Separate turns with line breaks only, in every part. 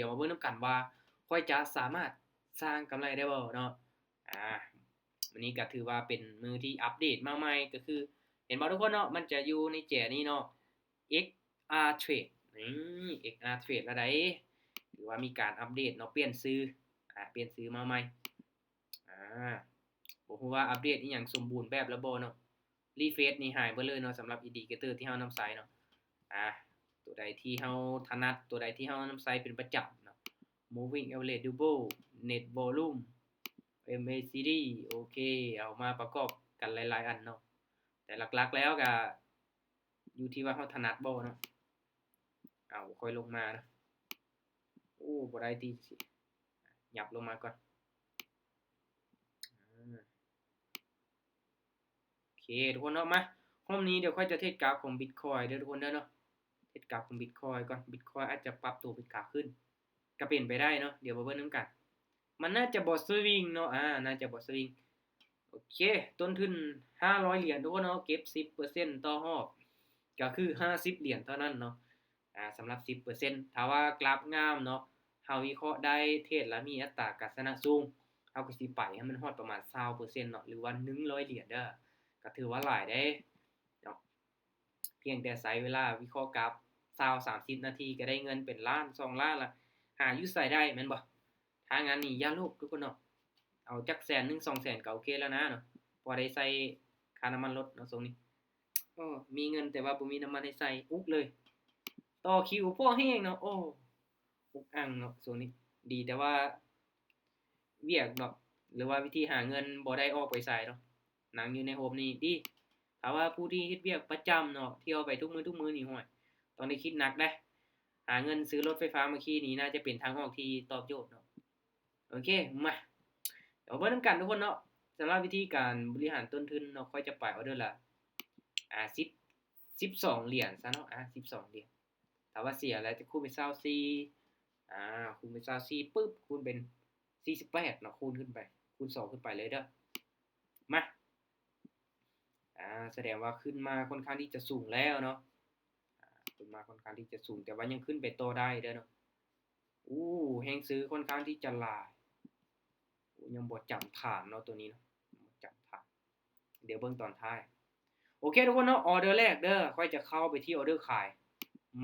ดี๋ยวมาเบิ่งนำกันว่าข้อยจะสามารถสร้างกำไรได้บ่เนาะวันนี้ก็ถือว่าเป็นมื้อที่อัปเดตมาใหม่ก็คือเห็นบ่ทุกคนเนาะมันจะอยู่ในแจนี้เนาะ XR Trade XR Trade แล้วไดหรือว่ามีการอัปเดตเนาะเปลี่ยนชื่อเปลี่ยนชื่อมาใหม่บ่ฮู้ว่าอัปเดตอิหยังสมบูรณ์แบบแล้วบ่เนาะรีเฟรชนี่หายเบิดเลยเนาะสำหรับ indicator ที่เฮานำใช้เนาะตัวใดที่เฮาถนัดตัวใดที่เฮานำใช้เป็นประจำเนาะ moving average double net volume MACD โอเคเอามาประกอบกันหลายๆอันเนาะแต่หลักๆแล้วก็อยู่ที่ว่าเฮาถนัดบ่เนาะค่อยลงมานะโอ้บ่ได้ติสิยับลงมาก่อนโอเคทุกคนเนาะมารอบนี้เดี๋ยวค่อยจะเทรดกราฟของ Bitcoin เด้อทุกคนเด้อเนาะเทรดกราฟของ Bitcoin ก่อน Bitcoin อาจจะปรับตัวเป็นขาขึ้นก็เป็นไปได้เนาะเดี๋ยวมาเบิ่งนำกันมันน่าจะบ่สวิงเนาะน่าจะบ่สวิงโอเคต้นทุน500เหรียญทุกคนเนาะเก็บ 10% ต่อรอบก็คือ50เหรียญเท่านั้นเนาะสำหรับ 10% ถ้าว่ากราฟงามเนาะเฮาวิเคราะห์ได้เทรดแล้วมีอัตราการชนะสูงเฮาก็สิไปให้มันฮอดประมาณ20%เนาะหรือว่า100เหรียญเด้อก็ถือว่าหลายเด้เนาะเพียงแต่ใช้เวลาวิเคราะห์กราฟ20-30นาทีก็ได้เงินเป็นล้าน2ล้านละหาอยู่ไสได้แม่นบ่ถ้างั้นนี่อย่าโลภทุกคนเนาะเอาจักแสนหนึ่ง200,000ก็โอเคแล้วนะเนาะพอได้ใช้ค่าน้ำมันรถเนาะช่วงนี้มีเงินแต่ว่าบ่มีน้ำมันให้ใช้อุกเลยต่อคิวพอแรงเนาะอุกอั่งเนาะช่วงนี้ดีแต่ว่าเวียกเนาะหรือว่าวิธีหาเงินบ่ได้ออกไปไสเนาะนั่งอยู่ในโฮมนี่ดีถ้าว่าผู้ที่เฮ็ดเวียกประจำเนาะเที่ยวไปทุกมื้อนี่ห้วยต้องได้คิดหนักเด้หาเงินซื้อรถไฟฟ้ามาขี่นี่น่าจะเป็นทางออกที่ตอบโจทย์เนาะโอเคมาเดี๋ยวเบิ่งนำกันทุกคนเนาะสำหรับวิธีการบริหารต้นทุนเนาะค่อยจะไปออเดอร์ละ12เหรียญซะเนาะ12เหรียญถ้าว่าเสียแล้วจะคูณเป็น24คูณเป็น24ปึ๊บคูณเป็น48เนาะคูณขึ้นไปคูณ2ขึ้นไปเลยเด้อมาแสดงว่าขึ้นมาค่อนข้างที่จะสูงแล้วเนาะขึ้นมาค่อนข้างที่จะสูงแต่ว่ายังขึ้นไปต่อได้เด้อเนาะแฮงซื้อค่อนข้างที่จะหลายยังบ่จำฐานเนาะตัวนี้เนาะบ่จำฐานเดี๋ยวเบิ่งตอนท้ายโอเคทุกคนเนาะออเดอร์แรกเด้อค่อยจะเข้าไปที่ออเดอร์ขาย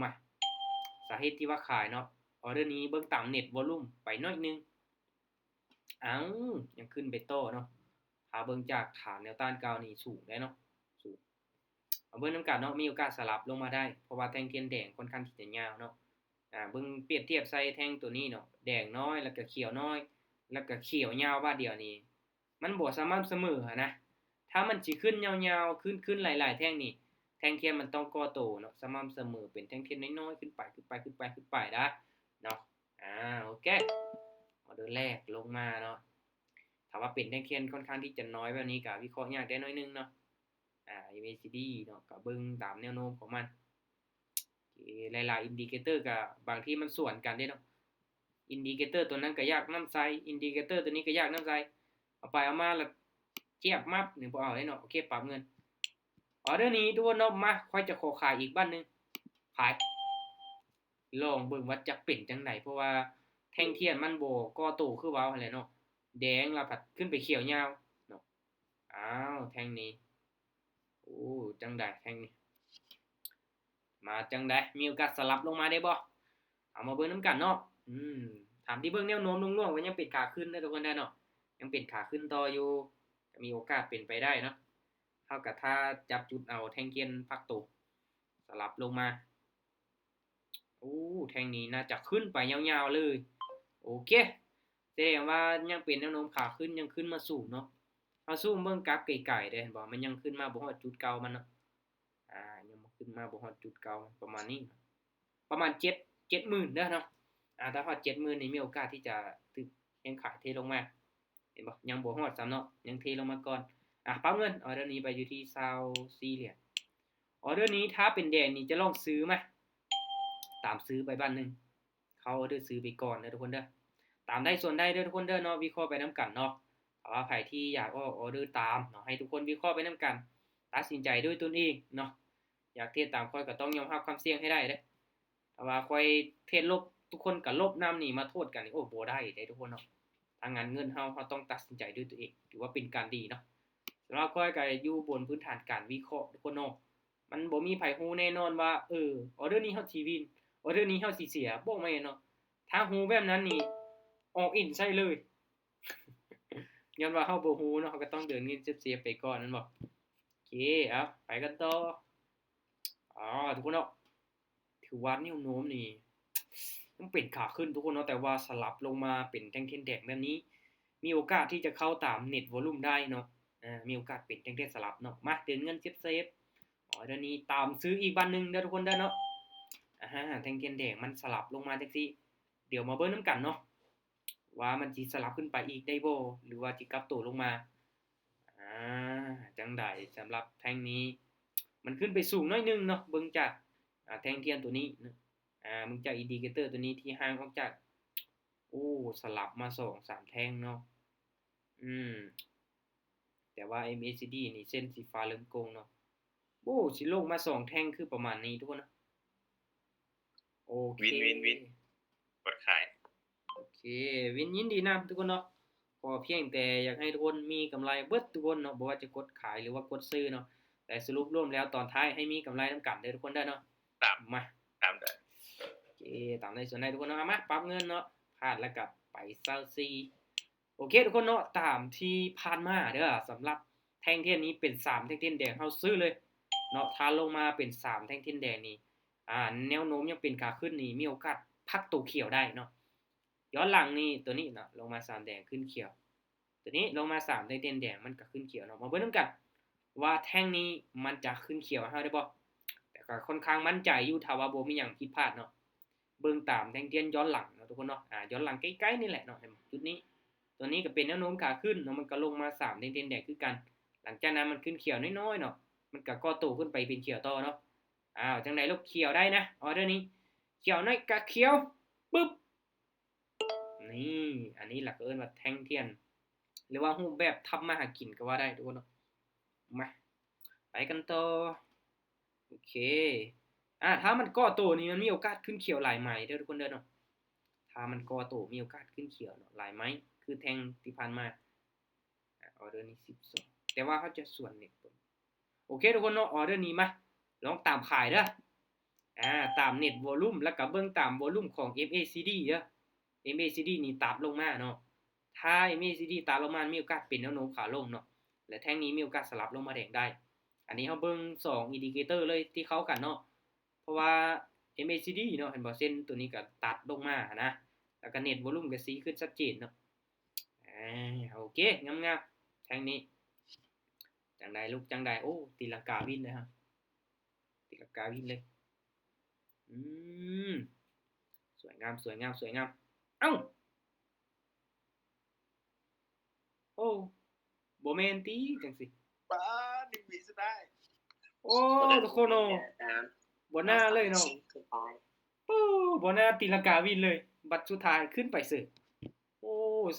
มาสาเหตุที่ว่าขายเนาะออเดอร์นี้เบิ่งตามเน็ตวอลลุ่มไปหน่อยนึงยังขึ้นไปต่อเนาะถ้าเบิ่งจากฐานแนวต้านเก่านี่สูงเด้เนาะสูงเอาเบิ่งนำกันเนาะมีโอกาสสลับลงมาได้เพราะว่าแท่งเทียนแดงค่อนข้างที่จะยาวเนาะเบิ่งเปรียบเทียบใส่แท่งตัวนี้เนาะแดงน้อยแล้วก็เขียวน้อยแล้วก็เขียวยาวบาดเดียวนี่มันบ่สม่ำเสมอนะถ้ามันสิขึ้นยาวๆขึ้นหลายๆแท่งนี่แท่งเทียนมันต้องก่อโตเนาะสม่ำเสมอเป็นแท่งเทียนน้อยๆขึ้นไปนะเนาะโอเคออเดอร์แรกลงมาเนาะถ้าว่าเป็นแท่งเทียนค่อนข้างที่จะน้อยแบบนี้ก็วิเคราะห์ยากได้น้อยนึงเนาะMACD เนาะก็เบิ่งตามแนวโน้มของมันหลายๆอินดิเคเตอร์ก็บางทีมันสวนกันเด้เนาะอินดิเคเตอร์ตัวนั้นก็ยากนำใส่อินดิเคเตอร์ตัวนี้ก็ยากนำใส่เอาไปเอามาแล้วเทียบมับนี่บ่เอาเลยเนาะโอเคปรับเงินออเดอร์นี้ทุกคนเนาะมาค่อยจะขอขายอีกบัดนึงขายลองเบิ่งว่าจะเป็นจังได๋เพราะว่าแท่งเทียนมันบ่ก่อโตคือเว้าหั่นแหละเนาะแดงแล้วผัดขึ้นไปเขียวยาวเนาะแท่งนี้จังได๋แท่งนี้มาจังได๋มีโอกาสสลับลงมาได้บ่เอามาเบิ่งนำกันเนาะถามที่เบิ่งแนวโน้มรวมๆก็ยังเป็นขาขึ้นเด้อทุกคนเด้อเนาะยังเป็นขาขึ้นต่ออยู่ก็มีโอกาสเป็นไปได้เนาะเท่ากับถ้าจับจุดเอาแท่งเทียนพักตัวสลับลงมาแท่งนี้น่าจะขึ้นไปยาวๆเลยโอเคแสดงว่ายังเป็นแนวโน้มขาขึ้นยังขึ้นมาสูงเนาะเอาซูมเบิ่งกราฟไกลๆเด้อเห็นบ่มันยังขึ้นมาบ่ฮอดจุดเก่ามันเนาะยังบ่ขึ้นมาบ่ฮอดจุดเก่าประมาณนี้ประมาณ70,000เด้อเนาะถ้าฮอด70,000นี่มีโอกาสที่จะถึกแฮงขายเทลงมาเห็นบ่ยังบ่ฮอดซ้ำเนาะยังเทลงมาก่อนปรับเงินออเดอร์นี้ไปอยู่ที่24เหรียญออเดอร์นี้ถ้าเป็นแดงนี่จะลองซื้อไหมตามซื้อไปบ้านนึงเขาออเดอร์ซื้อไปก่อนเด้อทุกคนเด้อตามได้ส่วนได้เด้อทุกคนเด้อเนาะวิเคราะห์ไปนำกันเนาะถ้าว่าไผที่อยากออเดอร์ตามเนาะให้ทุกคนวิเคราะห์ไปนำกันตัดสินใจด้วยตนเองเนาะอยากเทรดตามข้อยก็ต้องยอมรับความเสี่ยงให้ได้เด้อถ้าว่าข้อยเทรดลบ ทุกคนก็ลบนำนี่มาโทษกันนี่โอ้บ่ได้เด้ทุกคนเนาะถ้างั้นเงินเฮาต้องตัดสินใจด้วยตัวเองถือว่าเป็นการดีเนาะสำหรับข้อยก็อยู่บนพื้นฐานการวิเคราะห์ทุกคนเนาะมันบ่มีไผฮู้แน่นอนว่าออเดอร์นี้เฮาสิวินออเดอร์นี้เฮาสิเสียบ่แม่นเนาะถ้าฮู้แบบนั้นนี่ออกอินใส่เลยย้อนว่าเฮาบ่ฮู้เนาะเฮาก็ต้องเดินเงินเซฟๆไปก่อนแม่นบ่โอเคไปกันต่อทุกคนเนาะถือว่าแนวโน้มนี่ยังเป็นขาขึ้นทุกคนเนาะแต่ว่าสลับลงมาเป็นแท่งเทียนแดงแบบนี้มีโอกาสที่จะเข้าตามเน็ตวอลลุ่มได้เนาะมีโอกาสเป็นแท่งเทียนสลับเนาะมาเดินเงินเซฟเดี๋ยวนี้ตามซื้ออีกบันนึงเด้อทุกคนเด้อเนาะแท่งเทียนแดงมันสลับลงมาจังซี่เดี๋ยวมาเบิ่งนำกันเนาะว่ามันสิสลับขึ้นไปอีกได้บ่หรือว่าสิกลับตัวลงมาจังได๋สำหรับแท่งนี้มันขึ้นไปสูงหน่อยนึงเนาะเบิ่งจากแท่งเทียนตัวนี้เบิ่งจากอินดิเคเตอร์ตัวนี้ที่ห่างออกจากสลับมา2-3แท่งเนาะแต่ว่า MACD นี่เส้นสีฟ้าเริ่มโกงเนาะสิลงมา2แท่งคือประมาณนี้ทุกคนนะโอเค
วินกดขาย
โอเควินยินดีนะทุกคนเนาะขอเพียงแต่อยากให้ทุกคนมีกำไรเบิดทุกคนเนาะบ่ว่าจะกดขายหรือว่ากดซื้อเนาะแต่สรุปรวมแล้วตอนท้ายให้มีกำไรนำกันเด้อทุกคนเด้อเนาะมา
ตามได้
โอเคตามในส่วนใดทุกคนเนาะมาปรับเงินเนาะพลาดแล้วกลับไป24โอเคทุกคนเนาะตามที่ผ่านมาเด้อสำหรับแท่งเทียนนี้เป็น3แท่งเทียนแดงเฮาซื้อเลยเนาะถ้าลงมาเป็น3แท่งเทียนแดงนี่แนวโน้มยังเป็นขาขึ้นนี่มีโอกาสพักตัวเขียวได้เนาะย้อนหลังนี่ตัวนี้เนาะลงมา3แดงขึ้นเขียวตัวนี้ลงมา3แท่งเทียนแดงมันก็ขึ้นเขียวเนาะมาเบิ่งนำกันว่าแท่งนี้มันจะขึ้นเขียวให้เฮาได้บ่แต่ก็ค่อนข้างมั่นใจอยู่ถ้าว่าบ่มีหยังผิดพลาดเนาะเบิ่งตามแท่งเทียนย้อนหลังเนาะทุกคนเนาะย้อนหลังใกล้ๆนี่แหละเนาะจุดนี้ตัวนี้ก็เป็นแนวโน้มขาขึ้นเนาะมันก็ลงมา3แท่งเทียนแดงคือกันหลังจากนั้นมันขึ้นเขียวน้อยๆเนาะมันก็ก่อตัวขึ้นไปเป็นเขียวต่อเนาะจังได๋ลูกเขียวได้นะออเดอร์นี้เขียวน้อยก็เขียวปึ๊บนี่อันนี้หลักเอิ้นว่าแท่งเทียนหรือว่ารูปแบบทำมาหากินก็ว่าได้ทุกคนเนาะมาไปกันต่อโอเคถ้ามันก่อตัวนี่มันมีโอกาสขึ้นเขียวหลายไหมเด้อทุกคนเด้อเนาะถ้ามันก่อตัวมีโอกาสขึ้นเขียวเนาะหลายไหมคือแท่งที่ผ่านมาออเดอร์นี้12แต่ว่าเขาจะส่วนเน็ตโอเคทุกคนเนาะออเดอร์นี้มาลองตามขายเด้อตามเน็ตวอลลุ่มแล้วก็เบิ่งตามวอลลุ่มของ MACD เด้อ MACD นี่ตัดลงมาเนาะถ้า MACD ตัดลงมามีโอกาสเป็นแนวโน้มขาลงเนาะและแท่งนี้มีโอกาสสลับลงมาแดงได้อันนี้เฮาเบิ่ง2อินดิเคเตอร์เลยที่เข้ากันเนาะเพราะว่า MACD เนาะเห็นบ่เส้นตัวนี้ก็ตัดลงมานะแล้วก็เน็ตวอลลุ่มก็สีขึ้นชัดเจนเนาะโอเคงามๆแท่งนี้จังไดลูกจังไดตีลังกาวินเลยครับตีลังกาวินเลยสวยงามเอ้าบ่แม่นติจังสิ
1วิสุดท้าย
ทุกคนเนาะบ่น่าเลยเนาะบ่น่าตีลังกาวินเลยบัดสุดท้ายขึ้นไปเสิ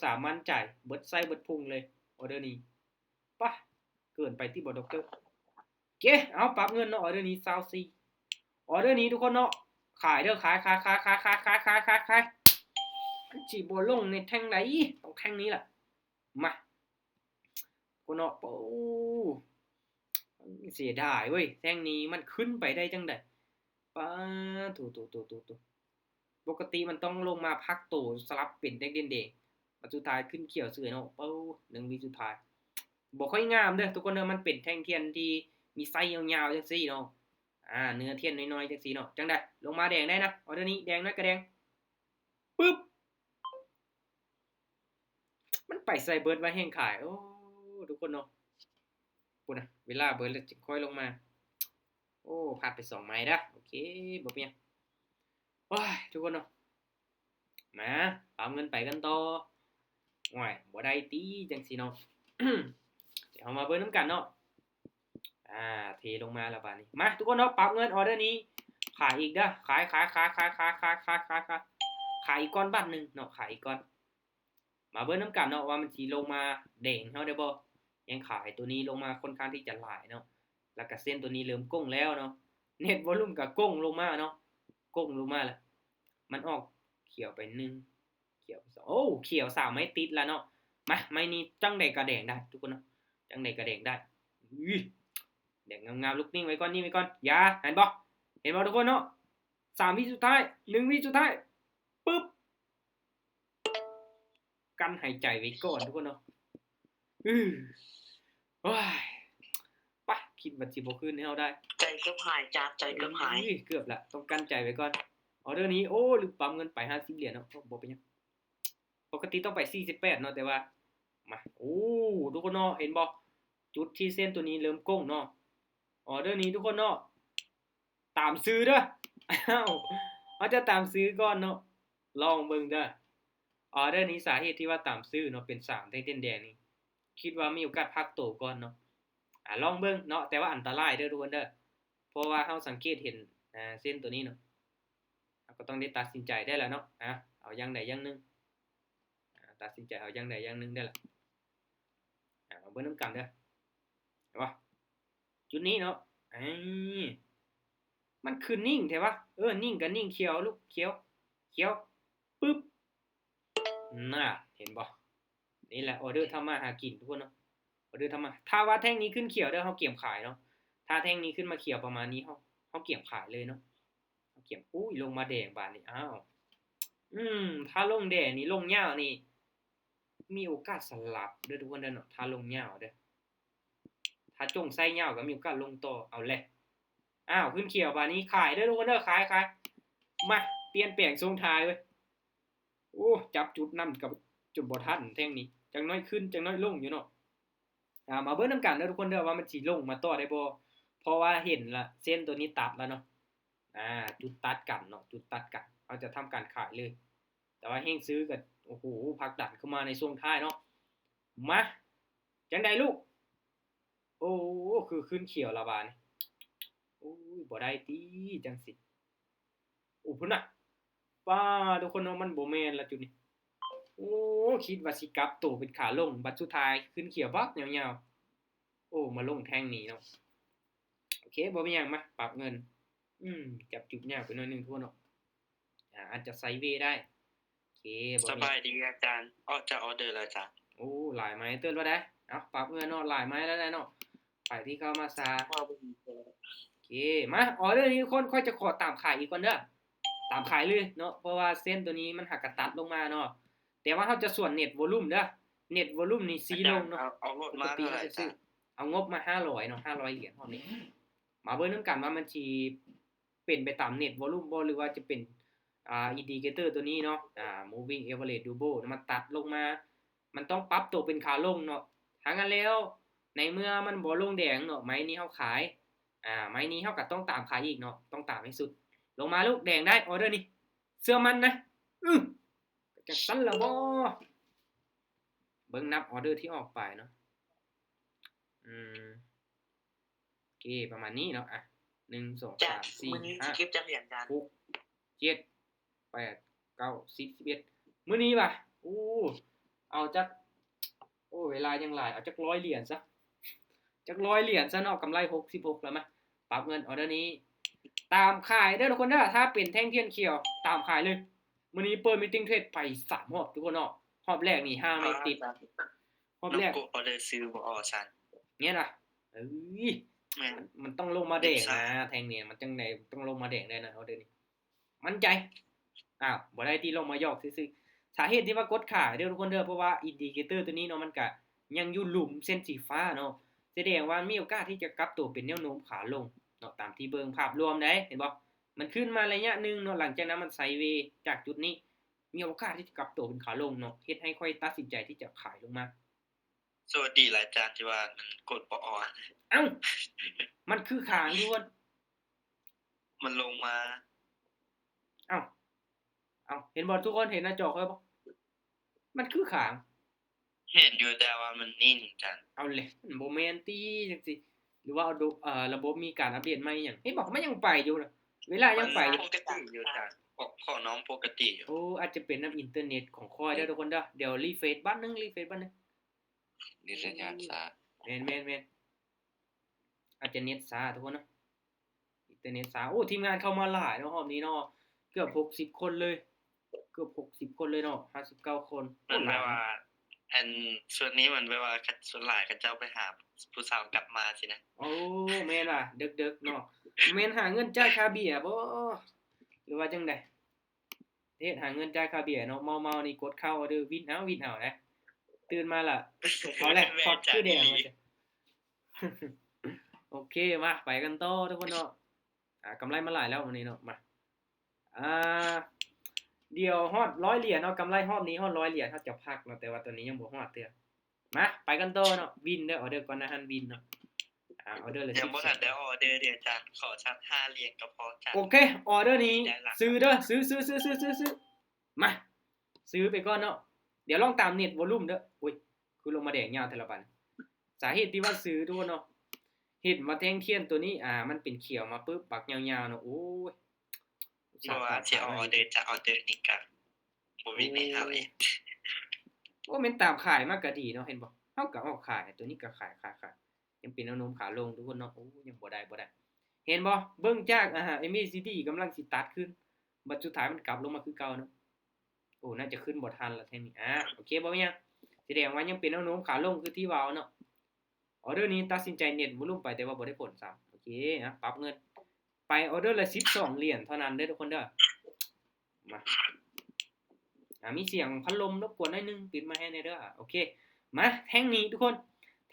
สามัญจ่ายเบิดไส้เบิดพุงเลยออเดอร์นี้ปะเกินไปที่บ่ด็อกเตอร์โอเคเอาปรับเงินเนาะออเดอร์นี้24ออเดอร์นี้ทุกคนเนาะขายเด้อขายมันสิบ่ลงในแท่งใดต้องแท่งนี้ล่ะมาคนเนาะเสียดายเว้ยแท่งนี้มันขึ้นไปได้จังได๋ป๊าโถปกติมันต้องลงมาพักตัวสลับเป็นแท่งแดงๆบัดสุดท้ายขึ้นเขียวเฉยเนาะ1วิสุดท้ายบ่ค่อยงามเด้อทุกคนเด้อมันเป็นแท่งเทียนที่มีไส้ยาวๆจังซี่เนาะเนื้อเทียนน้อยๆจังซี่เนาะจังได๋ลงมาแดงได้นะออเดอร์นี้แดงน้อยก็แดงปึ๊บมันไปใส่เบิดไว้แฮ่งขายทุกคนเนาะพูดนะเวลาเบิดแล้วจึงค่อยลงมาพลาดไป2ไม้เด้อโอเคบ่เป็นหยังโอ้ยทุกคนเนาะมาปรับเงินไปกันต่อโอ้ยบ่ได้ติจังซี่เนาะ เดี๋ยวมาเบิ่งนำกันเนาะเทลงมาแล้วบัดนี้มาทุกคนเนาะปรับเงินออเดอร์นี้ขายอีกเด้อขายอีกก้อนบาทนึงเนาะขายอีกก้อนมาเบิ่งนำกันเนาะว่ามันสิลงมาแดงเฮาได้บ่ยังขายตัวนี้ลงมาค่อนข้างที่จะหลายเนาะแล้วก็เส้นตัวนี้เริ่มก้งแล้วเนาะเน็ตวอลลุ่มก็ก้งลงมาเนาะก้งลงมาแล้วมันออก ขียวไป1เขียวไป2โอ้เขียว3ไม้ติดแล้วเนาะมาไม้นี้จังใดก็แดงได้ทุกคนเนาะจังใดก็แดงได้แดงงามๆลุกนิ่งไว้ก่อนนิ่งไว้ก่อนอย่าเห็นบ่ทุกคนเนาะ3วิสุดท้าย1วิสุดท้ายปึ๊บกั้นหายใจไว้ก่อนทุกคนเนาะว้ายไปคิดว่าสิบ่คืนให้เฮาได้
ใจเกือบหายจ้าใจเกือบหาย
เกือบละต้องกั้นใจไว้ก่อนออเดอร์นี้โอ้ลืมปั๊มเงินไป50เหรียญเนาะบ่เป็นหยังปกติต้องไป48เนาะแต่ว่ามาโอ้ทุกคนเนาะเห็นบ่จุดที่เส้นตัวนี้เริ่มโก้งเนาะออเดอร์นี้ทุกคนเนาะตามซื้อเด้ออ้าวเขาจะตามซื้อก่อนเนาะลองเบิ่งเด้อออเดอร์นี้สาเหตุที่ว่าตามซื้อเนาะเป็น3แท่งแดงนี่คิดว่ามีโอกาสพักโตก่อนเนาะลองเบิ่งเนาะแต่ว่าอันตรายเด้อทุกคนเด้อเพราะว่าเฮาสังเกตเห็นเส้นตัวนี้เนาะเราก็ต้องได้ตัดสินใจได้แล้วเนาะเอาอย่างใดอย่างหนึ่งตัดสินใจเอาอย่างใดอย่างหนึ่งได้ละเอาเบิ่งนำกันเด้อเห็นบ่จุดนี้เนาะมันคือนิ่งแท้วะนิ่งกับนิ่งเขียวลูกเขียวปึ๊บน่ะเห็นบ่นี่แหละออเดอร์ทำมาหากินทุกคนเนาะออเดอร์ทำมาถ้าว่าแท่งนี้ขึ้นเขียวเด้อเฮาเก็บขายเนาะถ้าแท่งนี้ขึ้นมาเขียวประมาณนี้เฮาเก็บขายเลยเนาะเฮาเก็บอุ้ยลงมาแดงบาดนี้อ้าวถ้าลงแดงนี่ลงยาวนี่มีโอกาสสลับเด้อทุกคนเด้อเนาะถ้าลงยาวเด้อถ้าจงไส้ยาวก็มีโอกาสลงต่อเอาแหละขึ้นเขียวบาดนี้ขายเด้อทุกคนเด้อขายมาเปลี่ยนแปลงทรงท้ายเว้ยโอ้จับจุดนำกับจุดบ่ทันแท่งนี้จังน้อยขึ้นจังน้อยลงอยู่เนาะมาเบิ่งนำกันเด้อทุกคนเด้อว่ามันสิลงมาต่อได้บ่เพราะว่าเห็นละเส้นตัวนี้ตัดแล้วเนาะจุดตัดกันเนาะจุดตัดกันเราจะทำการขายเลยแต่ว่าเฮงซื้อก็โอ้โหพักดันเข้ามาในช่วงท้ายเนาะมาจังได๋ลูกโอ้คือขึ้นเขียวละบาดนี้โอ้ยบ่ได้ติจังสิโอ้พุ่นน่ะป้าทุกคนเนาะมันบ่แม่นละจุดนี้โอ้คิดว่าสิกลับโตเป็นขาลงบัดสุดท้ายขึ้นเขียวบักยาวๆโอ้มาลงแท่งนี้เนาะโอเคบ่มีหยังมาปรับเงินจับจุดยากไปหน่อยนึงทุกคนเนาะอาจจะไซด์เวย์ได้โอเค
สบายดีอาจารย์จะออเดอร์แล้วจ้ะ
โอ้หลายไม้เตือนว่าได้ปรับเงินเนาะหลายไม้แล้วได้เนาะไปที่เข้ามาซาโอเคมาออเดอร์นี้ทุกคนค่อยจะขอตามขายอีกก่อนเด้อตามขายเลยเนาะเพราะว่าเส้นตัวนี้มันหักกระตัดลงมาเนาะแต่ว่าเฮาจะส่วนเน็ตวอลลุ่มเด้อเน็ตวอลลุ่มนี่สีลงเนาะ
เอางบมาเท่าไหร่จ้ะ
เอางบมา500เนาะ500เหรียญรอบนี้มาเบิ่งนำกันว่ามันสิเป็นไปตามเน็ตวอลลุ่มบ่หรือว่าจะเป็นอินดิเคเตอร์ตัวนี้เนาะmoving average double มันตัดลงมามันต้องปรับตัวเป็นขาลงเนาะถ้างั้นแล้วในเมื่อมันบ่ลงแดงเนาะไม้นี้เฮาขายไม้นี้เฮาก็ต้องตามขายอีกเนาะต้องตามให้สุดลงมาลูกแดงได้ออเดอร์นี้เสื้อมันนะจังซั่นล่ะบ่เบิ่งนับออเดอร์ที่ออกไปเนาะโอเคประมาณนี้เนาะ1 2 3 4 5
คลิปจะเหรียญกัน
6 7 8 9 10 11มื้อนี้ว่ะเอาจักเวลายังหลายเอาจัก100เหรียญซะจัก100เหรียญซะเนาะกำไร66แล้วมาปรับเงินออเดอร์นี้ตามขายเด้อทุกคนเด้อถ้าเป็นแท่งเทียนเขียวตามขายเลยมื้อนี้เปิดมีตติ้งเทรดไป3รอบทุกคนเนาะรอบแรกนี่5ไม่ติดรอบแรก
ออเดอร์ซื้อบ่อซั่น
เงี้ยล่ะมันต้องลงมาแดงนะแท่งนี้มันจังได๋ต้องลงมาแดงได้นะออเดอร์นี้มั่นใจบ่ได้ที่ลงมายอกซื่อๆสาเหตุที่ว่ากดขายเด้อทุกคนเด้อเพราะว่าอินดิเคเตอร์ตัวนี้เนาะมันก็ยังอยู่หลุมเส้นสีฟ้าเนาะแสดงว่ามีโอกาสที่จะกลับตัวเป็นแนวโน้มขาลงเนาะตามที่เบิ่งภาพรวมได้เห็นบ่มันขึ้นมาระยะนึงเนาะหลังจากนั้นมันไซด์เวย์จากจุดนี้มีโอกาสที่จะกลับตัวเป็นขาลงเนาะเฮ็ดให้ค่อยตัดสินใจที่จะขายลงมา
สวัสดีหลายจานที่ว่ามันกดบ่ออก
มันคือขางทุกคน
มันลงมา
เห็นบ่ทุกคนเห็นหน้าจอค่อยบ่มันคือขาง
เห็นอยู่แต่ว่ามันนิ่งจัง
เอาเลยมันบ่แม่นติจังซี่หรือว่าระบบมีการอัปเดตใหม่หยังเห็นบ่มันยังไปอยู่น่ะเวลายังไป
ปกติอยู่จ้ะของน้องปกติอยู่
อาจจะเป็นน้ำอินเทอร์เน็ตของค่อยเด้อทุกคนเด้อเดี๋ยวรีเฟรชบัดนึง
นี่สัญญาณช้า
แม่นอาจจะเน็ตช้าทุกคนเนาะอินเทอร์เน็ตช้าทีมงานเข้ามาหลายเนาะรอบนี้เนาะเกือบ60คนเลย เกือบ60คนเลยเนาะ59คนโอ้
มัน
ห
แบ
ลาย
บว่า อันส่วนนี้มันแปลว่าส่วนหลายเขาเจ้าไปหาผู้สาวกลับมาสินะ
โอ้แม่นว่ะดึกๆเนาะแม่นหาเงินจ่ายค่าเบียร์บ่หรือว่าจังได๋เฮ็ดหาเงินจ่ายค่าเบียร์เนาะเมาๆนี่กดเข้าเด้อวินเอานะตื่นมาล่ะเอาแหละพอดคือแดงว่า โอเคมาไปกันต่อทุกคนเนาะกำไรมาหลายแล้ววันนี้เนาะมาเดี๋ยวฮอด100เหรียญเนาะกำไรรอบนี้ฮอด100เหรียญเฮาจะพักเนาะแต่ว่าตอนนี้ยังบ่ฮอดเทื่อมาไปกันต่อเนาะวินเด้อออเดอร์ก่อนนะฮันวินเนาะออเดอร์ละ
ยังบ่ทันได้ออเดอร์เดี๋ยวอาจารย์ขอสัก5เหรียญก็พอจ้ะ
โอเคออเดอร์นี้ซื้อเด้อซื้อมาซื้อไปก่อนเนาะเดี๋ยวลองตามเน็ตวอลลุ่มเด้ออุ้ยคือลงมาแดงยาวแต่ละบัดสาเหตุที่ว่าซื้อทุกคนเนาะเห็นมาแทงเทียนตัวนี้มันเป็นเขียวมาปึ๊บปักยาวๆเนาะโอ้ย
เพราะว่าสิเอาออเดอร์จะออเดอร์นี่ก็บ่มีให้เอาเอง
โอ้แม่นตามขายมากก็ดีเนาะเห็นบ่เฮาก็ออกขายตัวนี้ก็ขายยังเป็นแนวโน้มขาลงทุกคนเนาะโอ้ยังบ่ได้เห็นบ่เบิ่งจากMACD กำลังสิตัดขึ้นบัดสุดท้ายมันกลับลงมาคือเก่าเนาะโอ้น่าจะขึ้นบ่ทันแล้วแท้นี้โอเคบ่มีหยังแสดงว่ายังเป็นแนวโน้มขาลงคือที่ว่าเนาะออเดอร์นี้ตัดสินใจเน็ตวอลุ่มไปแต่ว่าบ่ได้ผลซ้ำโอเคปรับเงินไปออเดอร์ละ12เหรียญเท่านั้นเด้อทุกคนเด้อมามีเสียงพัดลมรบกวนหน่อยนึงปิดมาให้หน่อยเด้อโอเคมาแท่งนี้ทุกคน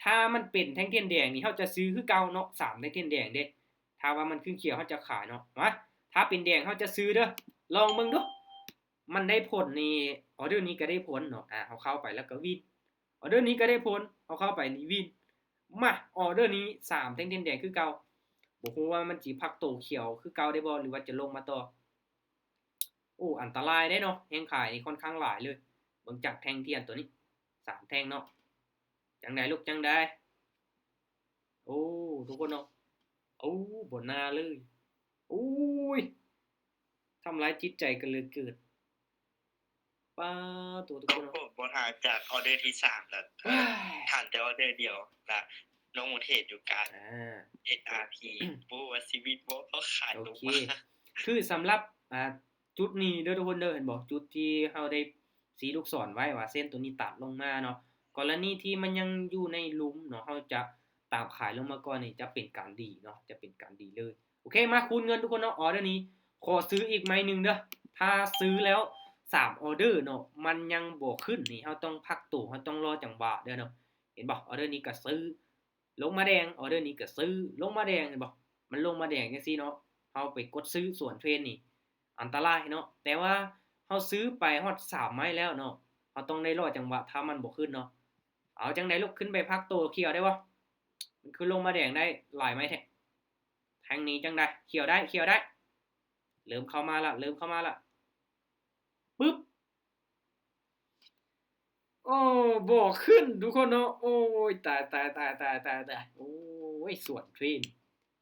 ถ้ามันเป็นแท่งเทียนแดงนี่เฮาจะซื้อคือเก่าเนาะ3แท่งเทียนแดงเด้ถ้าว่ามันขึ้นเขียวเฮาจะขายเนาะมาถ้าเป็นแดงเฮาจะซื้อเด้อลองเบิ่งดูมันได้ผลนี่ออเดอร์นี้ก็ได้ผลเนาะเฮาเข้าไปแล้วก็วินออเดอร์นี้ก็ได้ผลเฮาเข้าไปนี่วินมาออเดอร์นี้3แท่งเทียนแดงคือเก่าบ่ฮู้ว่ามันสิพักโตเขียวคือเก่าได้บ่หรือว่าจะลงมาต่อโอ้อันตรายได้เนาะแฮงขายนี่ค่อนข้างหลายเลยเบิ่งจากแท่งเทียนตัวนี้3แท่งเนาะจังได๋ลูกจังได๋โอ้ทุกคนเนาะโอ้บ่น่าเลยโอ้ยทำร้ายจิตใจกันเหลือเกินป๊าตัวทุกคนเนาะ
บ่ทานจากออเดอร์ที่3แล้วทานแต่ออเดอร์เดียวแล้วน้องหมูเทศอยู่การ XRP บ่ว่าชีวิตบ่เขาขายล
โอง เค
มา
คือสำหรับจุดนี้เด้อทุกคนเด้อเห็นบ่จุดที่เฮาได้สีลูกศรไว้ว่าเส้นตัวนี้ตัดลงมาเนาะกรณีที่มันยังอยู่ในหลุมเนาะเฮาจะตามขายลงมาก่อนนี่จะเป็นการดีเนาะจะเป็นการดีเลยโอเคมาคูณเงินทุกคนเนาะออเดอร์นี้ขอซื้ออีกไหมนึงเด้อถ้าซื้อแล้ว3ออเดอร์เนาะมันยังบ่ขึ้นนี่เฮาต้องพักตู้เฮาต้องรอจังหวะเด้อเนาะเห็นบ่ออเดอร์นี้ก็ซื้อลงมาแดงออเดอร์นี้ก็ซื้อลงมาแดงเห็นบ่มันลงมาแดงจังซี่เนาะเฮาไปกดซื้อส่วนเทรนนี่อันตรายเนาะแต่ว่าเฮาซื้อไปฮอด3ไม้แล้วเนาะเฮาต้องได้รอจังหวะถ้ามันบ่ขึ้นเนาะเอาจังได๋ลูกขึ้นไปพักตัวเขียวได้บ่มันขึ้นลงมาแดงได้หลายไม้แท้แทงนี้จังได๋เขียวได้เริ่มเข้ามาละปึ๊บโอ้บ่ขึ้นทุกคนเนาะโอ้ยตายโอ้ยส่วนเทรน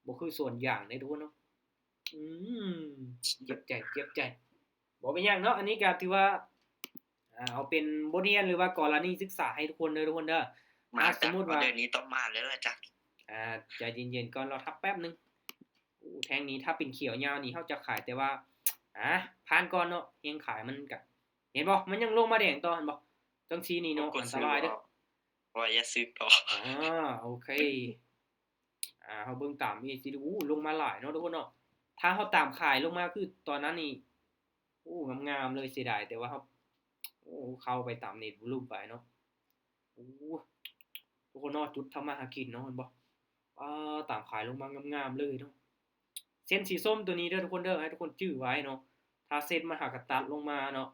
บ่คือส่วนอย่างเด้ทุกคนเนาะเจ็บใจบ่เป็นหยังเนาะอันนี้ก็ถือว่าเอาเป็นบทเรียนหรือว่ากรณีศึกษาให้ทุกคนเด้อทุกคนเด้อสมมุติว่า
ออเดอร์นี้ต้องมาแล้วล่ะจ้ะ
ใจเย็นๆก่อนรอทับแป๊บนึงแทงนี้ถ้าเป็นเขียวยาวนี่เฮาจะขายแต่ว่าผ่านก่อนเนาะเฮงขายมันก็เห็นบ่มันยังลงมาแดงต่อเห็นบ่จังซี่นี่เนาะอันตรายเด้อ
ว่าอย่าซื้อต่อ
โอเคเฮาเบิ่งตามนี่สิลงมาหลายเนาะทุกคนเนาะถ้าเฮาตามขายลงมาคือตอนนั้นนี่งามๆเลยเสียดายแต่ว่าเฮาเข้าไปตามเน็ตวอลุ่มไปเนาะทุกคนเนาะจุดทำมาหากินเนาะเห็นบ่ตามขายลงมางามๆเลยเนาะเส้นสีส้มตัวนี้เด้อทุกคนเด้อให้ทุกคนจื้อไว้เนาะถ้าเส้นมันหักกตัดลงมาเนาะ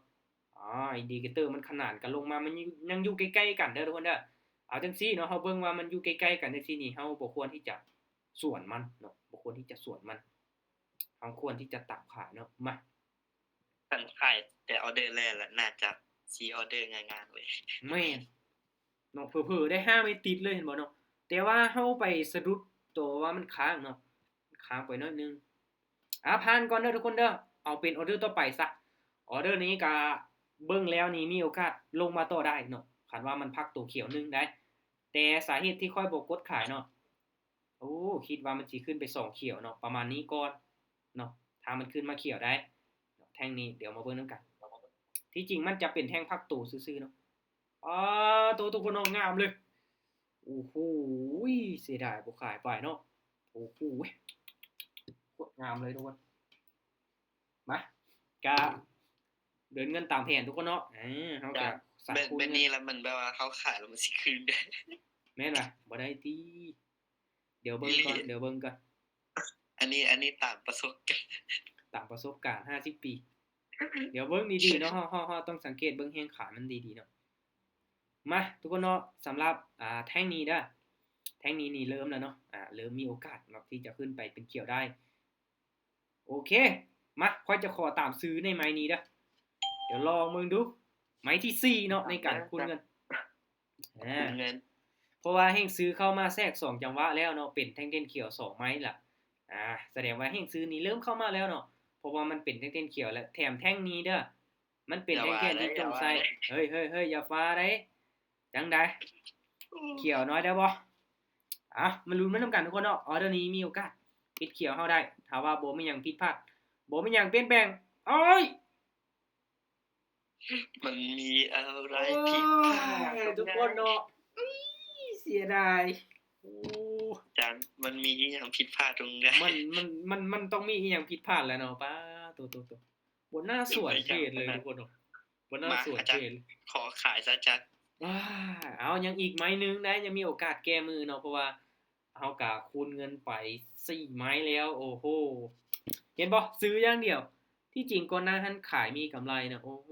อินดิเคเตอร์มันขนานกันลงมามันยังอยู่ใกล้ๆกันเด้อทุกคนเด้อเอาจังซี่เนาะเฮาเบิ่งว่ามันอยู่ใกล้ๆกันจังซี่นี่เฮาบ่ควรที่จะสวนมันเนาะบ่ควรที่จะสวนมันเฮาควรที่จะตามขายเนาะมา
คันขายแต่ออเดอร์แรกแล้วน่าจะซีออเดอร์ง่ายๆเลย
แม่นเนาะเผลอๆได้5ไม่ติดเลยเห็นบ่เนาะแต่ว่าเฮาไปสะดุดตัวว่ามันค้างเนาะค้างไปหน่อยนึงผ่านก่อนเด้อทุกคนเด้อเอาเป็นออเดอร์ต่อไปซะออเดอร์นี้ก็เบิ่งแล้วนี่มีโอกาสลงมาต่อได้เนาะคันว่ามันพักตัวเขียวนึงได้แต่สาเหตุที่ค่อยบ่กดขายเนาะคิดว่ามันสิขึ้นไป2เขียวเนาะประมาณนี้ก่อนเนาะถ้ามันขึ้นมาเขียวได้แท่งนี้เดี๋ยวมาเบิ่งนำกัน ที่จริงมันจะเป็นแท่งพักโตซื่อๆเนาะตัวทุกคนเนาะงามเลยโอ้โหเสียดายบ่ขายไปเนาะโอ้โหโคตรงามเลยทุกคนมากะเดินเงินตามแผนทุกคนเนาะเฮาก็สายคูณ
แบบนี้แล้วมันแบบว่าเขาขายแล้วมันสิคืนได้
แม่นบ่บ่ได้ติเดี๋ยวเบิ่งก่อน
อันนี้ตามประสบการณ์
ตามประสบการณ์50 ปีเดี๋ยวเบิ่งดีๆเนาะเฮาต้องสังเกตเบิ่งแฮงขามันดีๆเนาะมาทุกคนเนาะสำหรับแท่งนี้เด้อแท่งนี้นี่เริ่มแล้วเนาะเริ่มมีโอกาสแบบที่จะขึ้นไปเป็นเขียวได้โอเคมาค่อยจะขอตามซื้อในไม้นี้เด้อเดี๋ยวลองมึงดูไม้ที่4เนาะในการคูณเงิน
เงิน
เพราะว่าแห่งซื้อเข้ามาแทรก2จังหวะแล้วเนาะเป็นแท่งเต้นเขียว2ไม้ล่ะแสดงว่าแห่งซื้อนี้เริ่มเข้ามาแล้วเนาะเพราะว่ามันเป็นแท่งเต้นเขียวแล้วแถมแท่งนี้เด้อมันเป็นแท่งเต้นที่จงใส่เฮ้ยอย่าฟ้าได้จังได๋เขียวน้อยได้บ่มาลุ้นมันนำกันทุกคนเนาะออเดอร์นี้มีโอกาสปิดเขียวเฮาได้ถ้าว่าบ่มีหยังผิดพลาดบ่มีหยังเปลี่ยนแปลงโอ้ย
มันมีอะไรผิดพลาด
ทุกคนเนาะเสียดาย
จานมันมีอีหยังผิดพลาดตรงไหน
มันต้องมีอีหยังผิดพลาดแหละเนาะป้าตัวบนหน้าสวนเทศเลยทุกคนเนาะบนหน้าสวนเทศ
ขอขายซะจัด
เอายังอีกไม้นึงได้ยังมีโอกาสแก้มือเนาะเพราะว่าเฮาก็คูณเงินไป4ไม้แล้วโอ้โหเห็นบ่ซื้ออย่างเดียวที่จริงก่อนหน้าหันขายมีกำไรนะโอ้โห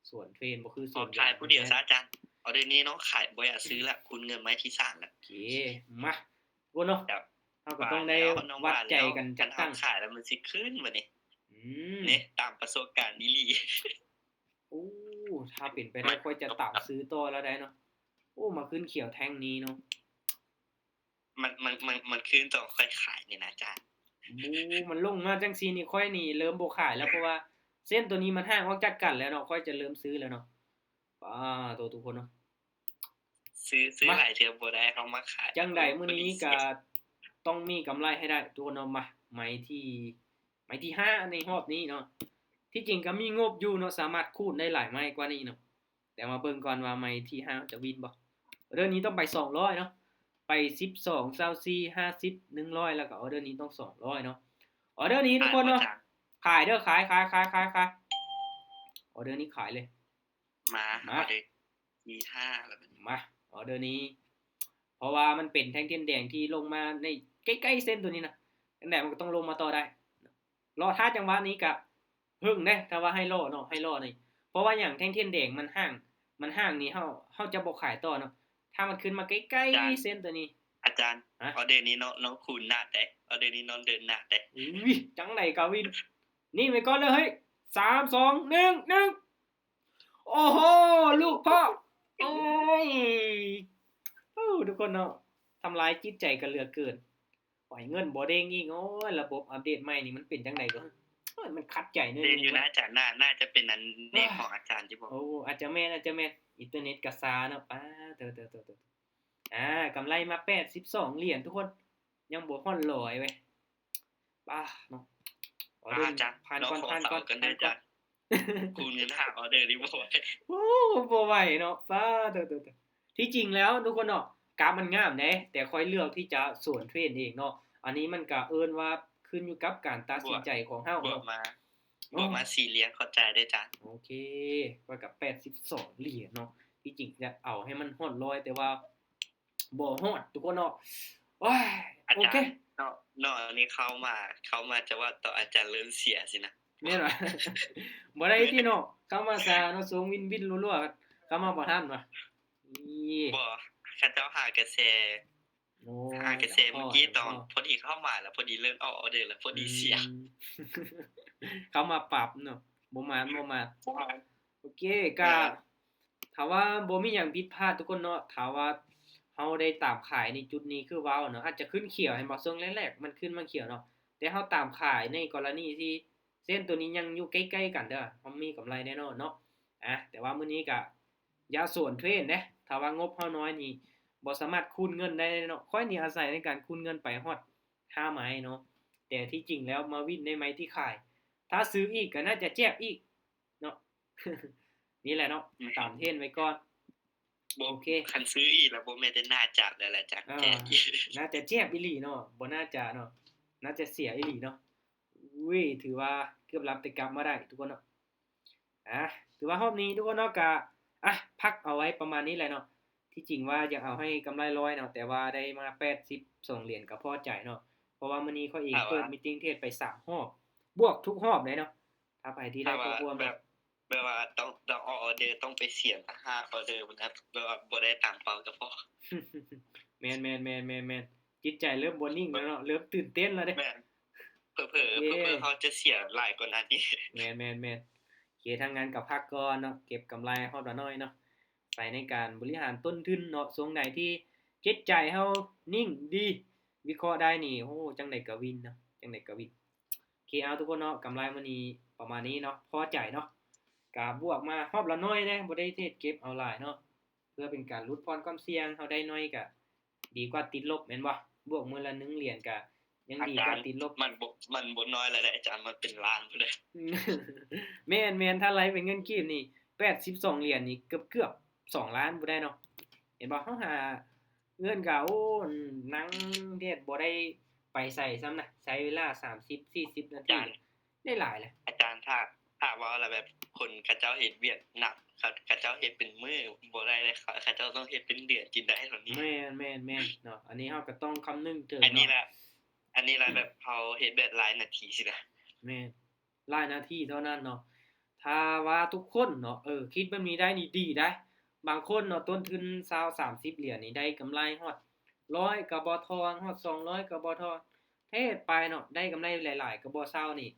สวนเทรนบ่คือสวน
ขายผู้เดียวซะจัดเอาเดี๋ยวนี้เนาะขายบ่อยากซื้อละคูณเงินไม้ที่3แล้ว
โอเคมาบ่เนาะเฮาก็ต้องได้วัดใจกันจัดตั้ง
ขายแล้วมันสิขึ้นบัดนี้นี่ตามประสบการณ์นี่ลี
โอ้ถ้าเป็นไปได้ค่อยจะตามซื้อต่อแล้วได้เนาะโอ้มาขึ้นเขียวแท่งนี้เนาะ
มันขึ้นต้องค่อยขายนี่นะอาจารย์
มันลงมาจังซี่นี่ค่อยนี่เริ่มบ่ขายแล้วเพราะว่าเส้นตัวนี้มันห่างออกจากกันแล้วเนาะค่อยจะเริ่มซื้อแล้วเนาะตัวทุกคนเนาะ
ซื้อหลายเทื่อบ่ได้เฮามาขาย
จังได๋มื้อนี้ก็ต้องมีกำไรให้ได้ทุกคนเนาะมาไม้ที่5ในรอบนี้เนาะที่จริงก็มีงบอยู่เนาะสามารถคูณได้หลายไม้กว่านี้เนาะแต่มาเบิ่งก่อนว่าไม้ที่5จะวินบ่เรื่องนี้ต้องไป200เนาะไป12 24 50 100แล้วก็ออเดอร์นี้ต้อง200เนาะออเดอร์นี้ทุกคนเนาะขายเด้อขายออเดอร์นี้ขายเลย
มาออเดอร์ที่5แล้ว
มาออเดอร์นี้เพราะว่ามันเป็นแท่งเทียนแดงที่ลงมาในใกล้ๆเส้นตัวนี้นะจังได๋มันก็ต้องลงมาต่อได้รอท่าจังหวะนี้ก็พึ่งเด้ถ้าว่าให้รอเนาะให้รอนี่เพราะว่าหยังแท่งเทียนแดงมันห่างนี่เฮาจะบ่ขายต่อเนาะถ้ามันขึ้นมาใกล้ๆเส้นตัวนี้
อาจารย์ออเดอร์นี้น้องคูณหน้าได้ออเดอร์นี้น้องเดินหน้าได้
จังได๋กาวินนี่ไว้ก่อนเลยเฮ้ย3 2 1 1โอ้โหลูกพ่อโอ้ยทุกคนเนาะทำลายจิตใจกันเหลือเกินปล่อยเงินบ่เด้งอีกโอ้ยระบบอัปเดตใหม่นี่มันเป็นจังได๋บ่มันขัดใจนึง
อยู่นะอาจารย์น่าจะเป็นอันนี้ของอาจารย์ที่บอก
โอ้อาจจะแม่นอินเทอร์เน็ตก็ช้าเนาะป้าเตอกำไรมา82เหรียญทุกคนยังบ่ฮอด100เว้ยป้าเนาะ
ออเดอร์ผ่านก่อนกันได้จ้ะคูณเงิน5ออเดอร์นี่บ่ไหว
โอ้บ่ไหวเนาะป้าเตที่จริงแล้วทุกคนเนาะกราฟมันงามเด้แต่ค่อยเลือกที่จะสวนเทรนเองเนาะอันนี้มันก็เอิ้นว่าขึ้นอยู่กับการตัดสินใจของเฮา
เนาะบวกมา4เหรียญเข้าใจได้จ้ะ
โอเคก็กับ82เหรียญเนาะที่จริงจะเอาให้มันฮอด100แต่ว่าบ่ฮอดทุกคนเนาะโอ้ยโอเค
เนาะอันนี้เข้ามาจะว่าต่ออาจารย์เริ่มเสียสินะ
แม่นบ่บ่ได้ที่เนาะเข้ามาซาเนาะสูงวินรัวๆเข้ามาบ่ทันว่ะ
บ่เขาเจ้าหากระแสเมื่อกี้ตอนพอดีเข้ามาแล้วพอดีเริ่มออเดอร์แล้วพอดีเสีย
เข้ามาปรับเนาะบ่มาโอเคก็ถ้าว่าบ่มีหยังผิดพลาดทุกคนเนาะถ้าว่าเฮาได้ตามขายในจุดนี้คือว้าวเนาะอาจจะขึ้นเขียวให้บ่ช่วงแรกๆมันขึ้นมาเขียวเนาะแต่เฮาตามขายในกรณีที่เส้นตัวนี้ยังอยู่ใกล้ๆกันเด้อมันมีกำไรแน่นอนเนาะแต่ว่ามื้อนี้ก็อย่าสวนเทรนเด้ถ้าว่างบเฮาน้อยนี่บ่สามารถคูณเงินได้เนาะค่อยนี่อาศัยในการคูณเงินไปฮอด5ไม้เนาะแต่ที่จริงแล้วมาวินในไม้ที่ขายถ้าซื้ออีกก็น่าจะแจกอีกเนาะ นี่แหละเนาะตามเทรนด์ไว้ก่อน
บ่
โอเค
คันซื้ออีกแล้วบ่แม่นแต่หน้าจัดแล้วแหละจัก
อ่า
แจกอีก
น่าจะเจ็บอีหลีเนาะบ่น่าจะเนาะน่าจะเสียอีหลีเนาะอุ้ยถือว่าเกือบรับแต่กลับมาได้ทุกคนเนาะถือว่ารอบนี้ทุกคนเนาะก็พักเอาไว้ประมาณนี้แหละเนาะที่จริงว่าอยากเอาให้กำไร100เนาะแต่ว่าได้มา82เหรียญก็พอใจเนาะเพราะว่ามื้อนี้ข้อยเองเปิดมีตติ้งเทรดไป3รอบบวกทุกรอบเลยเนาะถ้าไปที่ได้ก็ควร
แบบว่าต้องเอาออเดอร์ต้องไปเสี่ยง5ออเดอร์พุ่นครับแบบว่าบ่ได้ตามเป้าก็พอ
แม่นๆๆๆจิตใจเริ่มบ่นิ่งแล้วเนาะเริ่มตื่นเต้นแล้วเด้
แม่นเผลอๆเขาจะเสียหลายกว่านั้นอีก
แม่นๆๆโอเคถ้างั้นก็พักก่อนเนาะเก็บกำไรรอบละน้อยเนาะใส่ในการบริหารต้นทุนเนาะช่วงใดที่จิตใจเฮานิ่งดีวิเคราะห์ได้นี่โอ้จังได๋ก็วินเนาะจังได๋ก็วินโอเคเอาทุกคนเนาะกำไรมื้อนี้ประมาณนี้เนาะพอใจเนาะก็บวกมารอบละน้อยเด้บ่ได้เทรดเก็บเอาหลายเนาะเพื่อเป็นการลดพรความเสี่ยงเฮาได้น้อยก็ดีกว่าติดลบแม่นบ่บวกมื้อละ1เหรียญก็ยังดีกว่าติดลบ
มันบ่น้อยแล้วแหละอาจารย์มันเป็นล้านพุ่นเด้อ
แม่นๆถ้าไลฟ์เป็นเงินกีบนี่82เหรียญนี่เกือบ2ล้านบ่ได้เนาะเห็นบ่เฮาหาเงินก็โอ้นั่งเฮ็ดบ่ได้ไปไสซ้ำนะใช้เวลา30-40นาทีได้หลายแหละ
อาจารย์ถ้าเว้าแล้วแบบคนเขาเจ้าเฮ็ดเวียกหนักเขาเจ้าเฮ็ดเป็นมื้อบ่ได้เลยเขาเจ้าต้องเฮ็ดเป็นเดือนกินได้เท่านี้
แม่นๆๆเนาะอันนี้เฮาก็ต้องคำนึงถึง
อันนี้
เนาะ
ล่ะแบบเขาเฮ็ดแบบหลายนาทีสินะ
แม่นหลายนาทีเท่านั้นเนาะถ้าว่าทุกคนเนาะคิดแบบนี้ได้นี่ดีได้บางคนเนาะต้นทุน20-30เหรียญนี่ได้กำไรฮอด100ก็บ่ทอนฮอด200ก็บ่ทอนเทศไปเนาะได้กำไรหลายๆก็บ่เซานี่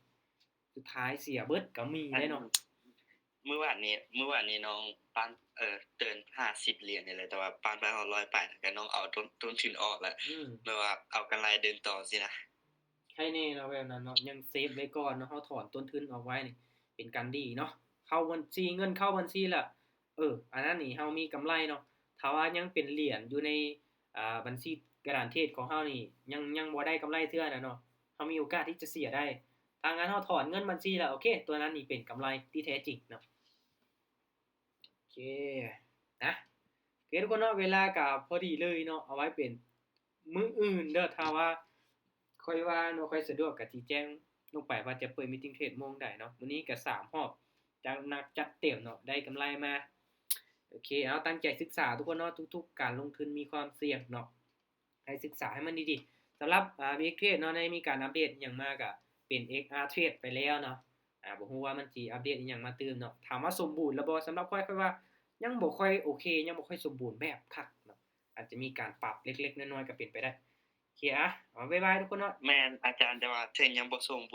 สุดท้ายเสียเบิดก็มีเด้เนาะ
เมื่อวานนี้น้องปานเตือน50เหรียญนี่แหละแต่ว่าปานไปฮอด100ปลายแล้วก็น้องเอาต้นทุนออกแล้วแบบว่าเอากำไรเดินต่อสินะ
ใช่แน่เนาะแบบนั้นเนาะยังเซฟไว้ก่อนเนาะเฮาถอนต้นทุนออกไว้นี่เป็นการดีเนาะเข้าบัญชีเงินเข้าบัญชีแล้วอันนั้นนี่เฮามีกำไรเนาะถ้าว่ายังเป็นเหรียญอยู่ในบัญชีกระดานเทรดของเฮานี่ยังบ่ได้กำไรเทื่อน่ะเนาะเฮามีโอกาสที่จะเสียได้ถ้างั้นเฮาถอนเงินบัญชีแล้วโอเคตัวนั้นนี่เป็นกำไรที่แท้จริงเนาะโอเคนะโอเคทุกคนเนาะเวลาก็พอดีเลยเนาะเอาไว้เป็นมื้ออื่นเด้อถ้าว่าค่อยว่างเนาะค่อยสะดวกก็สิแจ้งลงไปว่าจะเปิดมีตติ้งเทรดโมงใดเนาะมื้อนี้ก็3รอบจัดหนักจัดเต็มเนาะได้กำไรมาโอเคเอาตั้งใจศึกษาทุกคนเนาะทุกๆการลงทุนมีความเสี่ยงเนาะให้ศึกษาให้มันดีๆสำหรับVX Trade เนาะได้มีการอัปเดตอิหยังมาก็เป็น XR Trade ไปแล้วเนาะบ่ฮู้ว่ามันสิอัปเดตอิหยังมาเติมเนาะถามว่าสมบูรณ์แล้วบ่สำหรับข้อยว่ายังบ่ค่อยโอเคยังบ่ค่อยสมบูรณ์แบบคักเนาะอาจจะมีการปรับเล็กๆน้อยๆก็เป็นไปได้โอเคบ๊ายบายทุกคนเนาะ
แม่นอาจารย์แต่ว่าเทิงยังบ่ส่ง